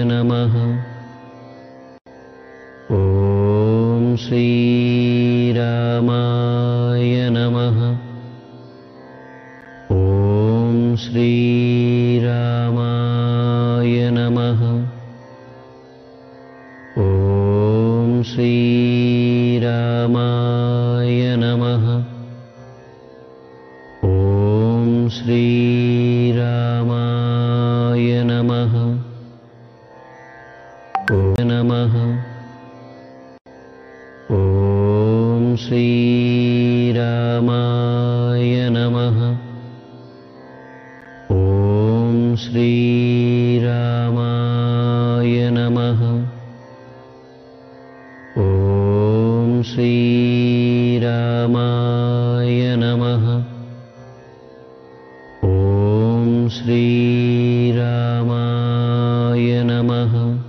नमः। ॐ श्रीरामाय नमः। ॐ श्रीरामाय नमः। ॐ श्रीरामाय नमः। ॐ श्रीरामाय नमः। नमः। ॐ श्रीरामाय नमः। ॐ श्रीरामाय नमः। ॐ श्रीरामाय नमः। ॐ श्रीरामाय नमः।